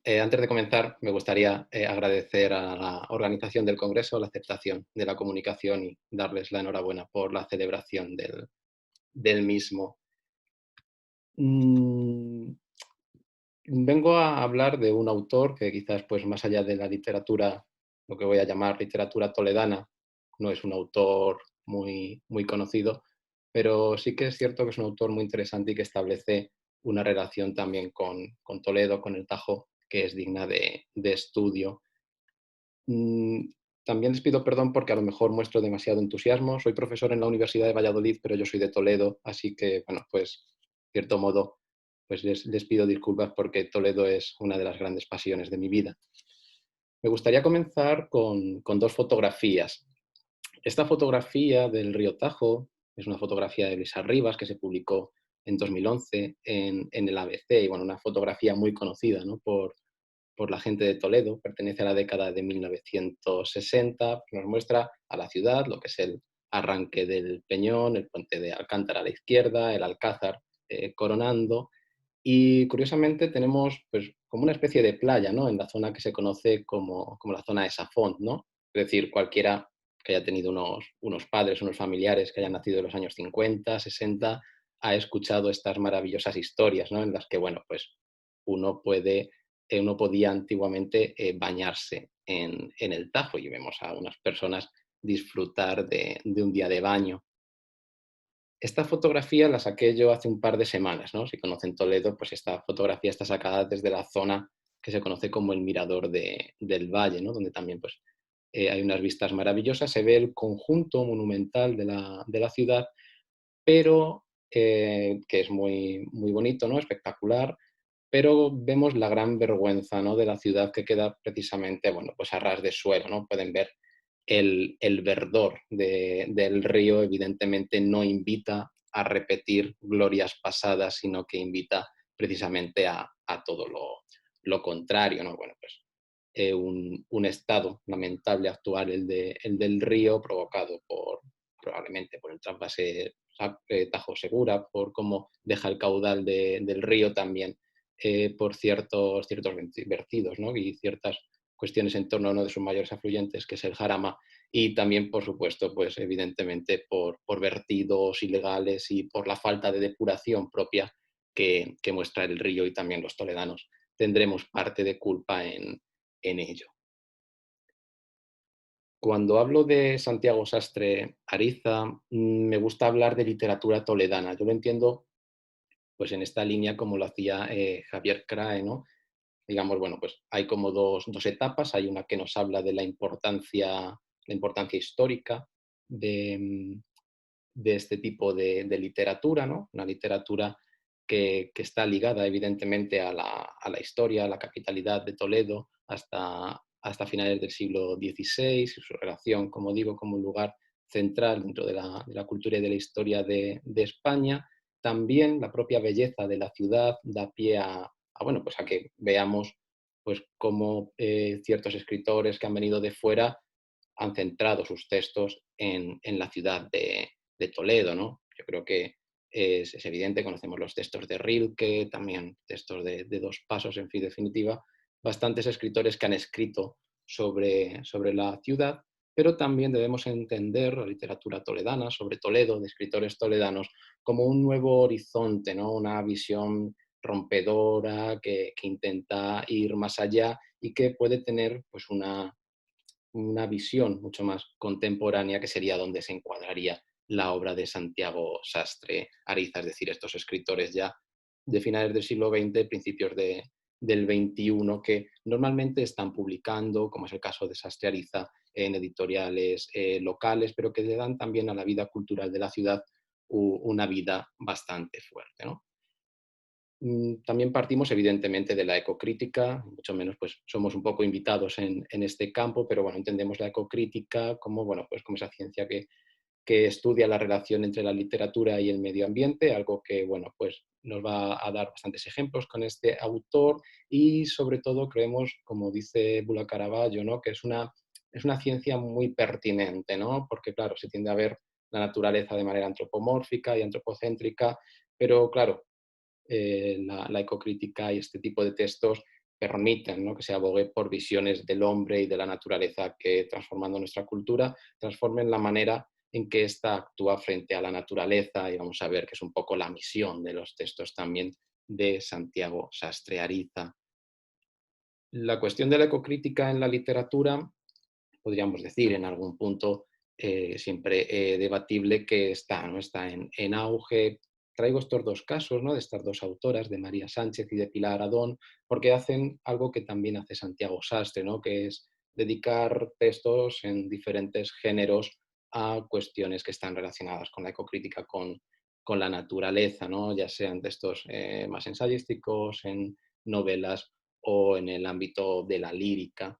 Antes de comenzar, me gustaría agradecer a la organización del Congreso la aceptación de la comunicación y darles la enhorabuena por la celebración del mismo. Mm, Vengo a hablar de un autor que quizás, pues más allá de la literatura, lo que voy a llamar literatura toledana, no es un autor muy conocido, pero sí que es cierto que es un autor muy interesante y que establece una relación también con Toledo, con el Tajo, que es digna de estudio. Mm, También les pido perdón porque a lo mejor muestro demasiado entusiasmo. Soy profesor en la Universidad de Valladolid, pero yo soy de Toledo, así que, bueno, pues, de cierto modo, pues les pido disculpas porque Toledo es una de las grandes pasiones de mi vida. Me gustaría comenzar con dos fotografías. Esta fotografía del río Tajo es una fotografía de Luis Arribas que se publicó en 2011 en el ABC, y bueno, una fotografía muy conocida, ¿no? por la gente de Toledo, pertenece a la década de 1960, nos muestra a la ciudad, lo que es el arranque del Peñón, el puente de Alcántara a la izquierda, el Alcázar coronando, y curiosamente tenemos pues como una especie de playa, ¿no? En la zona que se conoce como la zona de Safont, ¿no? Es decir, cualquiera que haya tenido unos padres, unos familiares que hayan nacido en los años 50, 60, ha escuchado estas maravillosas historias, ¿no? En las que, bueno, pues uno puede uno podía antiguamente bañarse en el Tajo, y vemos a unas personas disfrutar de un día de baño. Esta fotografía la saqué yo hace un par de semanas, ¿no? Si conocen Toledo, pues esta fotografía está sacada desde la zona que se conoce como el Mirador del Valle, ¿no? Donde también pues, hay unas vistas maravillosas, se ve el conjunto monumental de la ciudad, pero que es muy bonito, ¿no? Espectacular, pero vemos la gran vergüenza, ¿no? De la ciudad, que queda precisamente, bueno, pues a ras de suelo, ¿no? Pueden ver el verdor del río, evidentemente no invita a repetir glorias pasadas, sino que invita precisamente a todo lo contrario, ¿no? Bueno, pues un estado lamentable actual, el del río, provocado probablemente por el trasvase Tajo Segura, por cómo deja el caudal del río también, por ciertos vertidos, ¿no? Y ciertas cuestiones en torno a uno de sus mayores afluentes, que es el Jarama, y también, por supuesto, pues evidentemente por vertidos ilegales y por la falta de depuración propia que muestra el río, y también los toledanos tendremos parte de culpa en ello. Cuando hablo de Santiago Sastre Ariza, me gusta hablar de literatura toledana. Yo lo entiendo pues en esta línea como lo hacía Javier Crae, ¿no? Digamos, bueno, pues hay como dos etapas. Hay una que nos habla de la importancia histórica de, de este tipo de literatura, ¿no? Una literatura que está ligada evidentemente a la historia, a la capitalidad de Toledo, hasta finales del siglo XVI, y su relación, como digo, como un lugar central dentro de la cultura y de la historia de España. También la propia belleza de la ciudad da pie bueno, pues a que veamos pues, cómo ciertos escritores que han venido de fuera han centrado sus textos en la ciudad de Toledo, ¿no? Yo creo que es evidente, conocemos los textos de Rilke, también textos de Dos Pasos, en fin, definitiva, bastantes escritores que han escrito sobre la ciudad, pero también debemos entender la literatura toledana, sobre Toledo, de escritores toledanos, como un nuevo horizonte, ¿no? Una visión rompedora que intenta ir más allá y que puede tener pues, una visión mucho más contemporánea, que sería donde se encuadraría la obra de Santiago Sastre Ariza, es decir, estos escritores ya de finales del siglo XX, principios del XXI, que normalmente están publicando, como es el caso de Sastre Ariza, en editoriales locales, pero que le dan también a la vida cultural de la ciudad una vida bastante fuerte, ¿no? También partimos evidentemente de la ecocrítica, mucho menos pues somos un poco invitados en este campo, pero bueno, entendemos la ecocrítica como, bueno, pues como esa ciencia que estudia la relación entre la literatura y el medio ambiente, algo que, bueno, pues nos va a dar bastantes ejemplos con este autor, y sobre todo creemos, como dice Bula Caraballo, ¿no? Que es una ciencia muy pertinente, ¿no? Porque claro, se tiende a ver la naturaleza de manera antropomórfica y antropocéntrica, pero claro, la ecocrítica y este tipo de textos permiten, ¿no?, que se abogue por visiones del hombre y de la naturaleza que, transformando nuestra cultura, transformen la manera en que ésta actúa frente a la naturaleza, y vamos a ver que es un poco la misión de los textos también de Santiago Sastre Ariza. La cuestión de la ecocrítica en la literatura, podríamos decir en algún punto, siempre debatible, que está, ¿no?, está en auge. Traigo estos dos casos, ¿no?, de estas dos autoras, de María Sánchez y de Pilar Adón, porque hacen algo que también hace Santiago Sastre, ¿no?, que es dedicar textos en diferentes géneros a cuestiones que están relacionadas con la ecocrítica, con la naturaleza, ¿no?, ya sean textos más ensayísticos, en novelas o en el ámbito de la lírica.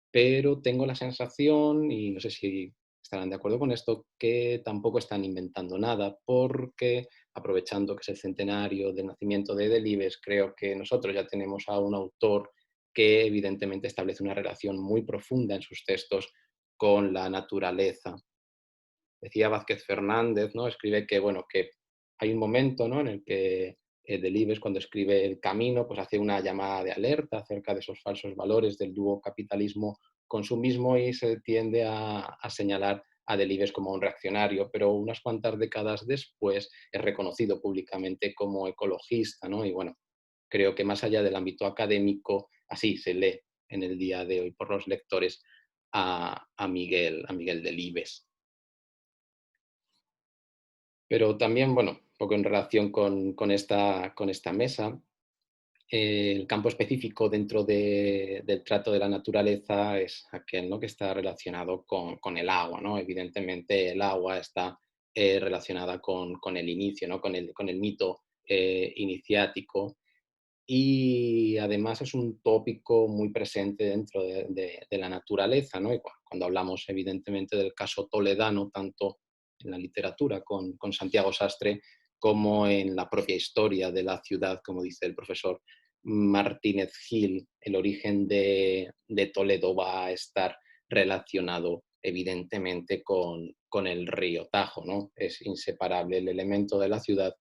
Pero tengo la sensación, y no sé si estarán de acuerdo con esto, que tampoco están inventando nada, porque aprovechando que es el centenario del nacimiento de Delibes, creo que nosotros ya tenemos a un autor que evidentemente establece una relación muy profunda en sus textos con la naturaleza. Decía Vázquez Fernández, ¿no?, escribe que, bueno, que hay un momento, ¿no?, en el que Delibes, cuando escribe El Camino, pues hace una llamada de alerta acerca de esos falsos valores del dúo capitalismo-consumismo, y se tiende a señalar a Delibes como un reaccionario, pero unas cuantas décadas después es reconocido públicamente como ecologista, ¿no? Y bueno, creo que más allá del ámbito académico, así se lee en el día de hoy por los lectores a Miguel Delibes. Pero también, bueno, un poco en relación con esta mesa, el campo específico dentro del trato de la naturaleza es aquel, ¿no?, que está relacionado con el agua, ¿no? Evidentemente el agua está relacionada con el inicio, ¿no?, con el mito iniciático, y además es un tópico muy presente dentro de la naturaleza, ¿no? Y cuando hablamos evidentemente del caso toledano, tanto en la literatura con Santiago Sastre, como en la propia historia de la ciudad, como dice el profesor Martínez Gil, el origen de Toledo va a estar relacionado evidentemente con el río Tajo, ¿no? Es inseparable el elemento de la ciudad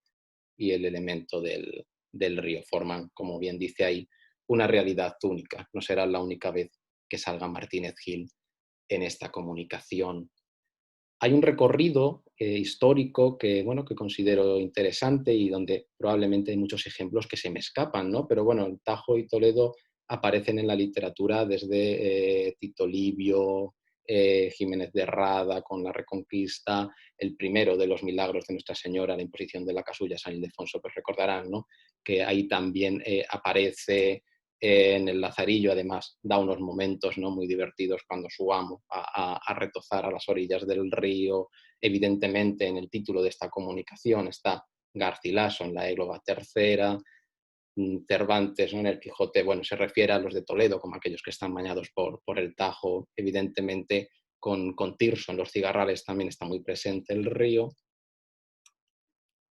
y el elemento del río. Forman, como bien dice ahí, una realidad única. No será la única vez que salga Martínez Gil en esta comunicación. Hay un recorrido histórico que, bueno, que considero interesante, y donde probablemente hay muchos ejemplos que se me escapan, ¿no? Pero bueno, el Tajo y Toledo aparecen en la literatura desde Tito Livio, Jiménez de Rada con la Reconquista, el primero de los milagros de Nuestra Señora, la imposición de la casulla, San Ildefonso, pues recordarán, ¿no?, que ahí también aparece en el Lazarillo. Además da unos momentos, ¿no?, muy divertidos cuando su amo va a retozar a las orillas del río. Evidentemente en el título de esta comunicación está Garcilaso en la Égloga tercera. Cervantes, ¿no?, en el Quijote, bueno, se refiere a los de Toledo como aquellos que están bañados por el Tajo. Evidentemente con Tirso en los Cigarrales también está muy presente el río.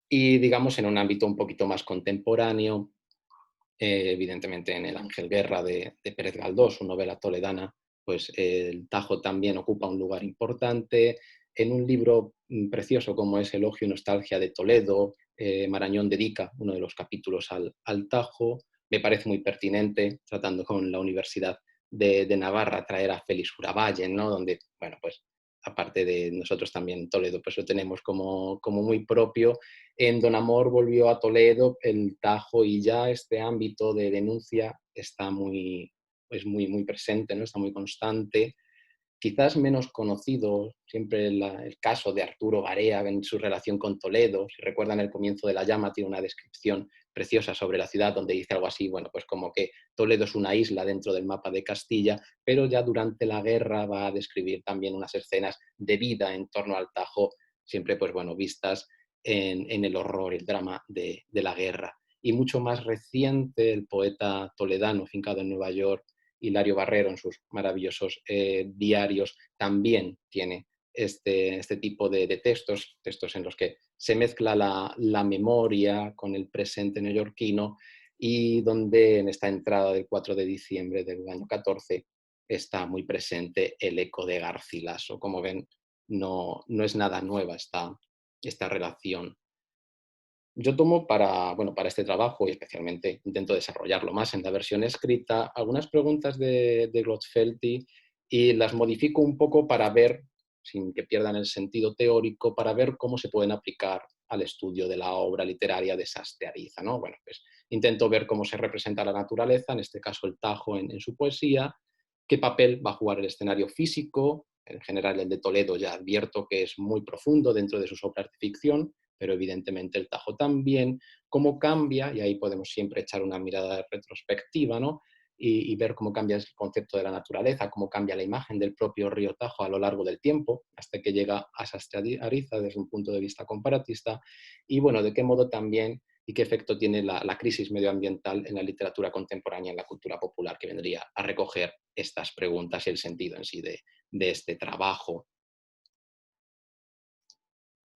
Y digamos en un ámbito un poquito más contemporáneo, evidentemente en El Ángel Guerra de Pérez Galdós, su novela toledana, pues el Tajo también ocupa un lugar importante. En un libro precioso como es Elogio y Nostalgia de Toledo, Marañón dedica uno de los capítulos al Tajo. Me parece muy pertinente, tratando con la Universidad de Navarra, traer a Félix Uraballen, ¿no?, donde, bueno, pues aparte de nosotros también Toledo, pues lo tenemos como muy propio. En Don Amor volvió a Toledo, el Tajo, y ya este ámbito de denuncia está muy, pues muy presente, ¿no?, está muy constante. Quizás menos conocido siempre el caso de Arturo Barea en su relación con Toledo. Si recuerdan, el comienzo de La llama tiene una descripción preciosa sobre la ciudad, donde dice algo así, bueno, pues como que Toledo es una isla dentro del mapa de Castilla, pero ya durante la guerra va a describir también unas escenas de vida en torno al Tajo, siempre, pues bueno, vistas en el horror, el drama de la guerra. Y mucho más reciente, el poeta toledano, fincado en Nueva York, Hilario Barrero, en sus maravillosos diarios, también tiene este tipo de textos, textos en los que se mezcla la memoria con el presente neoyorquino, y donde en esta entrada del 4 de diciembre del año 14 está muy presente el eco de Garcilaso. Como ven, no es nada nueva esta relación. Yo tomo para, bueno, para este trabajo y especialmente intento desarrollarlo más en la versión escrita, algunas preguntas de Glotfelty y las modifico un poco para ver, sin que pierdan el sentido teórico, para ver cómo se pueden aplicar al estudio de la obra literaria de Sastre Ariza, ¿no? Bueno, pues intento ver cómo se representa la naturaleza, en este caso el Tajo en su poesía, qué papel va a jugar el escenario físico, en general el de Toledo ya advierto que es muy profundo dentro de sus obras de ficción, pero evidentemente el Tajo también, cómo cambia, y ahí podemos siempre echar una mirada retrospectiva, ¿no? Y ver cómo cambia el concepto de la naturaleza, cómo cambia la imagen del propio río Tajo a lo largo del tiempo, hasta que llega a Sastre Ariza desde un punto de vista comparatista, y bueno, de qué modo también y qué efecto tiene la crisis medioambiental en la literatura contemporánea, en la cultura popular, que vendría a recoger estas preguntas y el sentido en sí de este trabajo.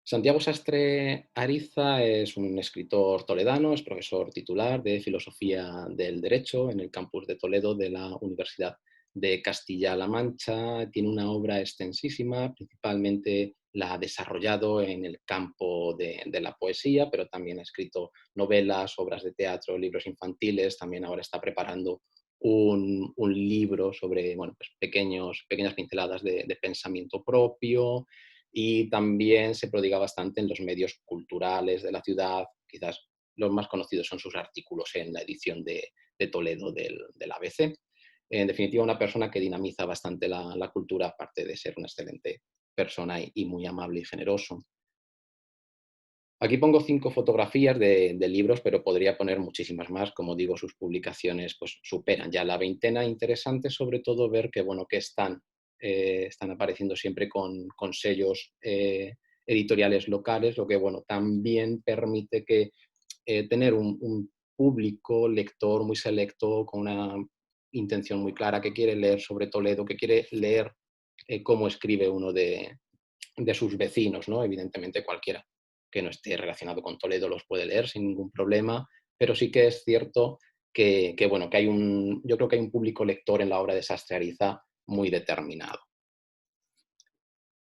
Santiago Sastre Ariza es un escritor toledano, es profesor titular de Filosofía del Derecho en el campus de Toledo de la Universidad de Castilla-La Mancha. Tiene una obra extensísima, principalmente la ha desarrollado en el campo de la poesía, pero también ha escrito novelas, obras de teatro, libros infantiles. También ahora está preparando un libro sobre bueno, pues pequeñas pinceladas de pensamiento propio, y también se prodiga bastante en los medios culturales de la ciudad. Quizás los más conocidos son sus artículos en la edición de Toledo del ABC. En definitiva, una persona que dinamiza bastante la cultura, aparte de ser una excelente persona y muy amable y generoso. Aquí pongo 5 fotografías de libros, pero podría poner muchísimas más. Como digo, sus publicaciones pues, superan ya la veintena. Interesante sobre todo ver que, bueno, que están apareciendo siempre con sellos editoriales locales, lo que bueno, también permite que tener un público lector muy selecto, con una intención muy clara, que quiere leer sobre Toledo, que quiere leer cómo escribe uno de sus vecinos, ¿no? Evidentemente cualquiera que no esté relacionado con Toledo los puede leer sin ningún problema, pero sí que es cierto bueno, que yo creo que hay un público lector en la obra de Sastre Ariza muy determinado.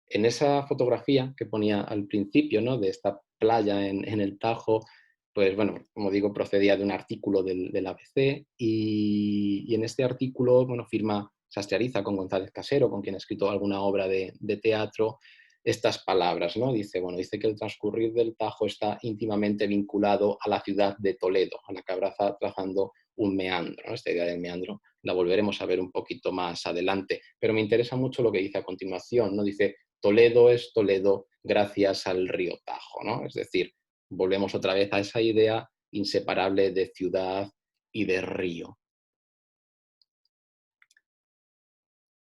En esa fotografía que ponía al principio, ¿no? De esta playa en el Tajo, pues bueno, como digo, procedía de un artículo del ABC y en este artículo, bueno, firma Sastre Ariza con González Casero, con quien ha escrito alguna obra de teatro, estas palabras, ¿no? Dice que el transcurrir del Tajo está íntimamente vinculado a la ciudad de Toledo, a la que abraza trazando un meandro, ¿no? Esta idea del meandro la volveremos a ver un poquito más adelante, pero me interesa mucho lo que dice a continuación, ¿no? Dice: Toledo es Toledo gracias al río Tajo, ¿no? Es decir, volvemos otra vez a esa idea inseparable de ciudad y de río.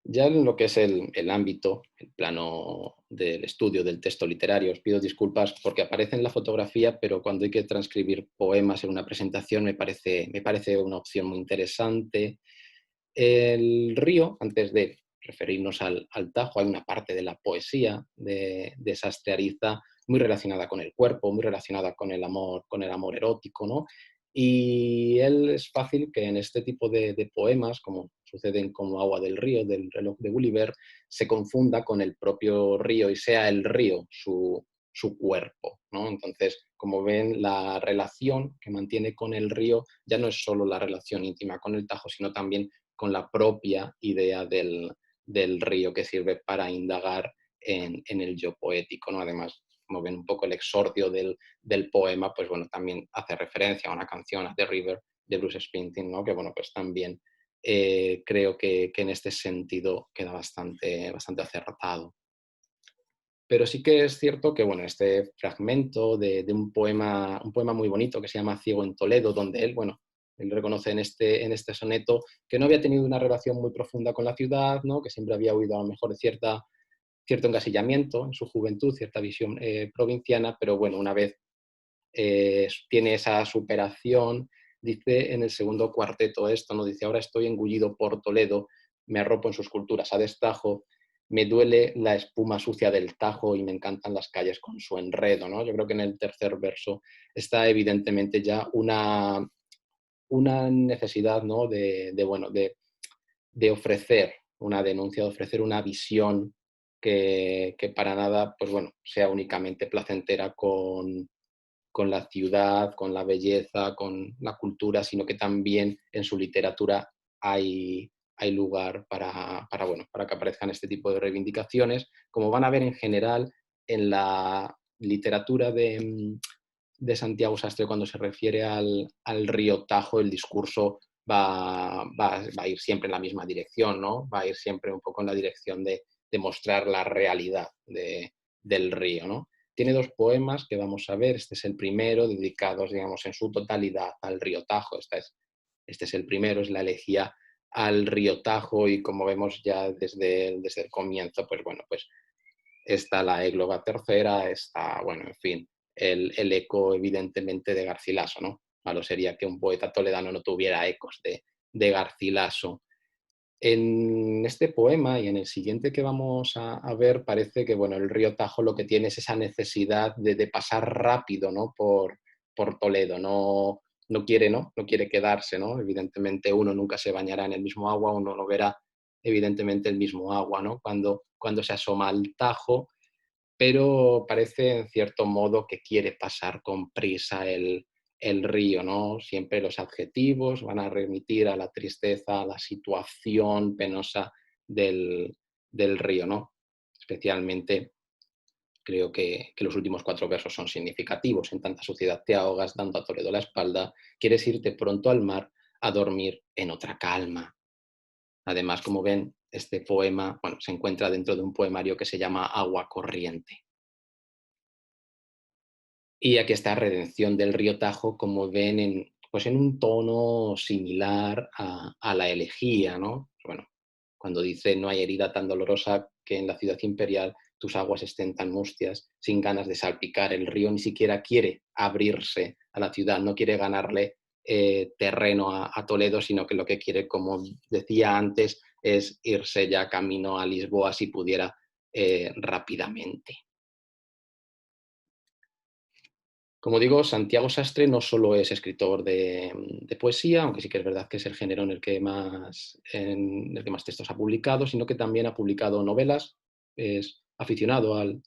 Ya en lo que es el ámbito, el plano del estudio del texto literario, os pido disculpas porque aparece en la fotografía, pero cuando hay que transcribir poemas en una presentación me parece una opción muy interesante. El río, antes de referirnos al Tajo, hay una parte de la poesía de Sastre Ariza muy relacionada con el cuerpo, muy relacionada con el amor erótico, ¿no? Y él es fácil que en este tipo de poemas, como suceden como Agua del Río, del reloj de Gulliver, se confunda con el propio río y sea el río su cuerpo, ¿no? Entonces, como ven, la relación que mantiene con el río ya no es solo la relación íntima con el Tajo, sino también con la propia idea del río, que sirve para indagar en el yo poético, ¿no? Además, como ven un poco el exordio del poema, pues bueno, también hace referencia a una canción, a The River, de Bruce Springsteen, ¿no? Que bueno, pues también creo que en este sentido queda bastante acertado. Pero sí que es cierto que, bueno, este fragmento de un poema muy bonito que se llama Ciego en Toledo, donde él, bueno, él reconoce en este soneto que no había tenido una relación muy profunda con la ciudad, ¿no? Que siempre había oído a lo mejor de cierto encasillamiento en su juventud, cierta visión provinciana, pero bueno, una vez tiene esa superación, dice en el segundo cuarteto esto, ¿no? Dice: ahora estoy engullido por Toledo, me arropo en sus culturas a destajo, me duele la espuma sucia del Tajo y me encantan las calles con su enredo, ¿no? Yo creo que en el tercer verso está evidentemente ya una necesidad, ¿no? Bueno, de ofrecer una denuncia, de ofrecer una visión que para nada, pues bueno, sea únicamente placentera con la ciudad, con la belleza, con la cultura, sino que también en su literatura hay lugar bueno, para que aparezcan este tipo de reivindicaciones, como van a ver en general en la literatura de Santiago Sastre cuando se refiere al río Tajo, el discurso va a ir siempre en la misma dirección, ¿no? Va a ir siempre un poco en la dirección de mostrar la realidad del río, ¿no? Tiene dos poemas que vamos a ver. Este es el primero, dedicados, digamos, en su totalidad al río Tajo. Este es el primero, es la elegía al río Tajo, y como vemos ya desde el comienzo, pues bueno, pues está la égloga tercera, está, bueno, en fin, el eco evidentemente de Garcilaso, ¿no? Malo sería que un poeta toledano no tuviera ecos de Garcilaso. En este poema y en el siguiente que vamos a ver, parece que bueno, el río Tajo lo que tiene es esa necesidad de pasar rápido, ¿no? por Toledo, no quiere, ¿no? No quiere quedarse, ¿no? Evidentemente uno nunca se bañará en el mismo agua, uno no verá evidentemente el mismo agua, ¿no? Cuando se asoma al Tajo, pero parece en cierto modo que quiere pasar con prisa el río, ¿no? Siempre los adjetivos van a remitir a la tristeza, a la situación penosa del río, ¿no? Especialmente creo que los últimos 4 versos son significativos. En tanta suciedad te ahogas, dando a Toledo la espalda, quieres irte pronto al mar a dormir en otra calma. Además, como ven, este poema, bueno, se encuentra dentro de un poemario que se llama Agua Corriente. Y aquí está Redención del río Tajo, como ven, pues en un tono similar a la elegía, ¿no? Bueno, cuando dice no hay herida tan dolorosa que en la ciudad imperial tus aguas estén tan mustias, sin ganas de salpicar. El río ni siquiera quiere abrirse a la ciudad, no quiere ganarle terreno a Toledo, sino que lo que quiere, como decía antes, es irse ya camino a Lisboa si pudiera rápidamente. Como digo, Santiago Sastre no solo es escritor de poesía, aunque sí que es verdad que es el género en el que más textos ha publicado, sino que también ha publicado novelas, es aficionado al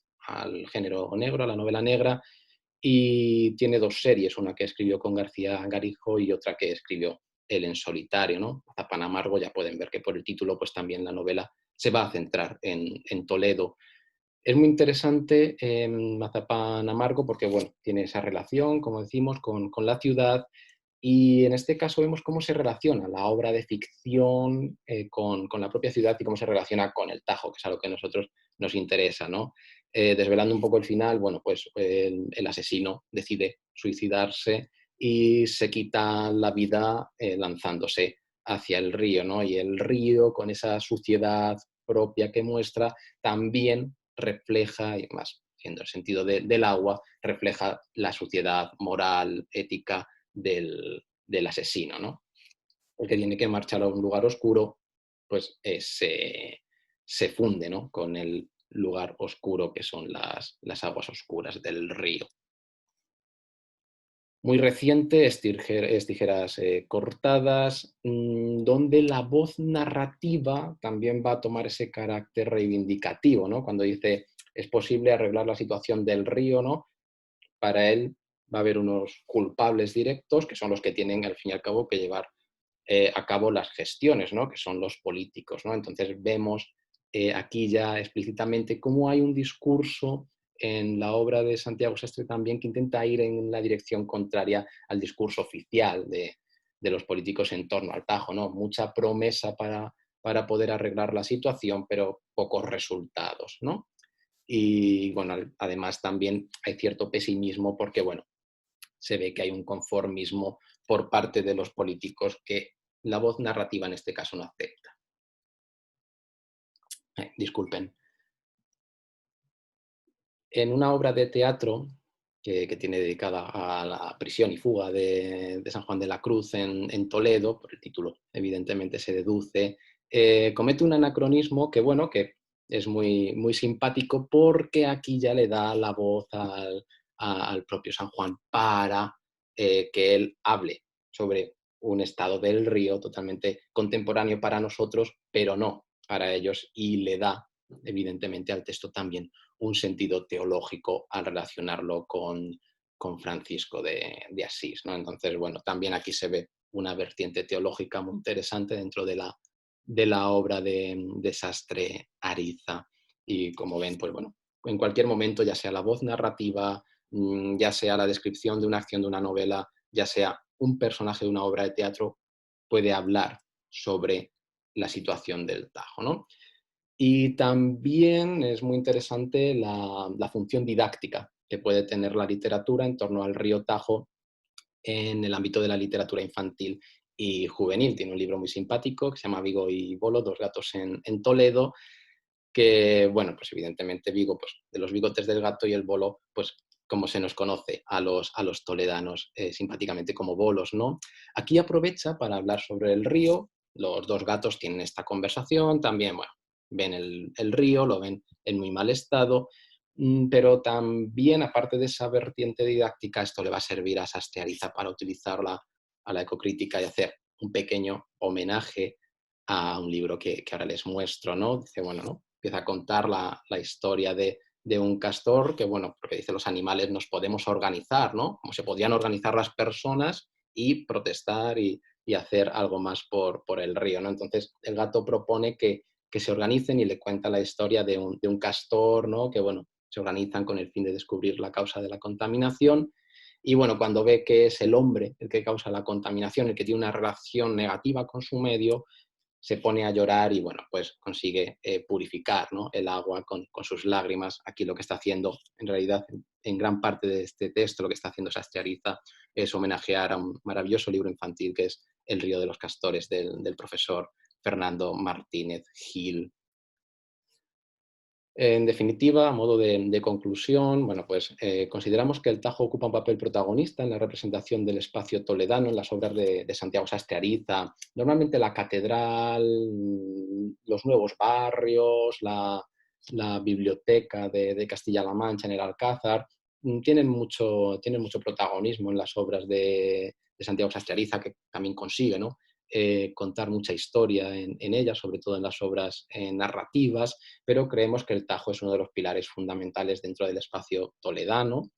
género negro, a la novela negra, y tiene 2 series, una que escribió con García Garijo y otra que escribió él en solitario, ¿no? Mazapán Amargo, ya pueden ver que por el título pues también la novela se va a centrar en Toledo. Es muy interesante Mazapán Amargo porque bueno, tiene esa relación, como decimos, con la ciudad, y en este caso vemos cómo se relaciona la obra de ficción con la propia ciudad y cómo se relaciona con el Tajo, que es algo que a nosotros nos interesa, ¿no? Desvelando un poco el final, bueno, pues el asesino decide suicidarse y se quita la vida lanzándose hacia el río, ¿no? Y el río, con esa suciedad propia que muestra, también refleja, y más siendo el sentido del agua, refleja la suciedad moral, ética del asesino, ¿no? El que tiene que marchar a un lugar oscuro, pues se funde, ¿no? Con el lugar oscuro que son las aguas oscuras del río. Muy reciente es Tijeras cortadas, donde la voz narrativa también va a tomar ese carácter reivindicativo, ¿no? Cuando dice es posible arreglar la situación del río, ¿no? Para él va a haber unos culpables directos, que son los que tienen al fin y al cabo que llevar a cabo las gestiones, ¿no? Que son los políticos, ¿no? Entonces vemos aquí ya explícitamente cómo hay un discurso en la obra de Santiago Sastre también que intenta ir en la dirección contraria al discurso oficial de los políticos en torno al Tajo, ¿no? Mucha promesa para poder arreglar la situación, pero pocos resultados, ¿no? Y bueno, además también hay cierto pesimismo porque, bueno, se ve que hay un conformismo por parte de los políticos que la voz narrativa en este caso no acepta. Disculpen. En una obra de teatro que tiene dedicada a la prisión y fuga de San Juan de la Cruz en Toledo, por el título evidentemente se deduce, comete un anacronismo que, bueno, que es muy, muy simpático porque aquí ya le da la voz al propio San Juan para que él hable sobre un estado del río totalmente contemporáneo para nosotros, pero no para ellos, y le da evidentemente al texto también un sentido teológico al relacionarlo con Francisco de Asís, ¿no? Entonces, bueno, también aquí se ve una vertiente teológica muy interesante dentro de la obra de Sastre Ariza. Y como ven, pues bueno, en cualquier momento, ya sea la voz narrativa, ya sea la descripción de una acción de una novela, ya sea un personaje de una obra de teatro, puede hablar sobre la situación del Tajo, ¿no? Y también es muy interesante la función didáctica que puede tener la literatura en torno al río Tajo en el ámbito de la literatura infantil y juvenil. Tiene un libro muy simpático que se llama Vigo y Bolo, dos gatos en Toledo, que, bueno, pues evidentemente Vigo, pues de los bigotes del gato, y el bolo, pues como se nos conoce a los toledanos simpáticamente como bolos, ¿no? Aquí aprovecha para hablar sobre el río, los dos gatos tienen esta conversación, también, bueno, ven el río, lo ven en muy mal estado, pero también, aparte de esa vertiente didáctica, esto le va a servir a Sastiariza para utilizarla a la ecocrítica y hacer un pequeño homenaje a un libro que ahora les muestro, ¿no? Dice, bueno, ¿no? Empieza a contar la historia de un castor que, bueno, porque dice los animales nos podemos organizar, ¿no? Como se podían organizar las personas y protestar y hacer algo más por el río, ¿no? Entonces el gato propone que se organicen y le cuenta la historia de un castor, ¿no? Que, bueno, se organizan con el fin de descubrir la causa de la contaminación. Y bueno, cuando ve que es el hombre el que causa la contaminación, el que tiene una relación negativa con su medio, se pone a llorar y, bueno, pues consigue purificar, ¿no? El agua con sus lágrimas. Aquí lo que está haciendo, en realidad, en gran parte de este texto, lo que está haciendo Sastiariza es homenajear a un maravilloso libro infantil que es El río de los castores, del profesor Fernando Martínez Gil. En definitiva, a modo de conclusión, bueno, pues consideramos que el Tajo ocupa un papel protagonista en la representación del espacio toledano en las obras de Santiago Sastre Ariza. Normalmente la catedral, los nuevos barrios, la biblioteca de Castilla-La Mancha en el Alcázar, tienen mucho protagonismo en las obras de Santiago Sastre Ariza, que también consigue, ¿no? Contar mucha historia en ellas, sobre todo en las obras narrativas, pero creemos que el Tajo es uno de los pilares fundamentales dentro del espacio toledano.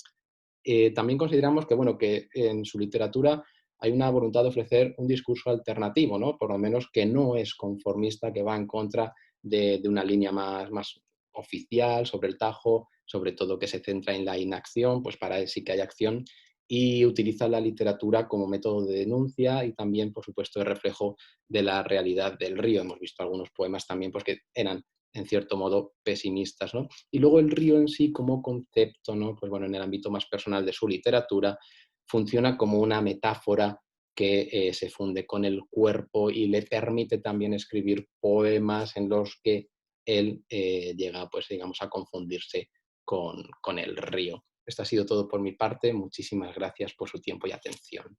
También consideramos que, bueno, que en su literatura hay una voluntad de ofrecer un discurso alternativo, ¿no? Por lo menos que no es conformista, que va en contra de una línea más oficial sobre el Tajo, sobre todo que se centra en la inacción, pues para él sí que hay acción, y utiliza la literatura como método de denuncia y también, por supuesto, de reflejo de la realidad del río. Hemos visto algunos poemas también pues, que eran, en cierto modo, pesimistas, ¿no? Y luego el río en sí como concepto, ¿no? Pues bueno, en el ámbito más personal de su literatura, funciona como una metáfora que se funde con el cuerpo y le permite también escribir poemas en los que él llega, pues digamos, a confundirse con el río. Esto ha sido todo por mi parte. Muchísimas gracias por su tiempo y atención.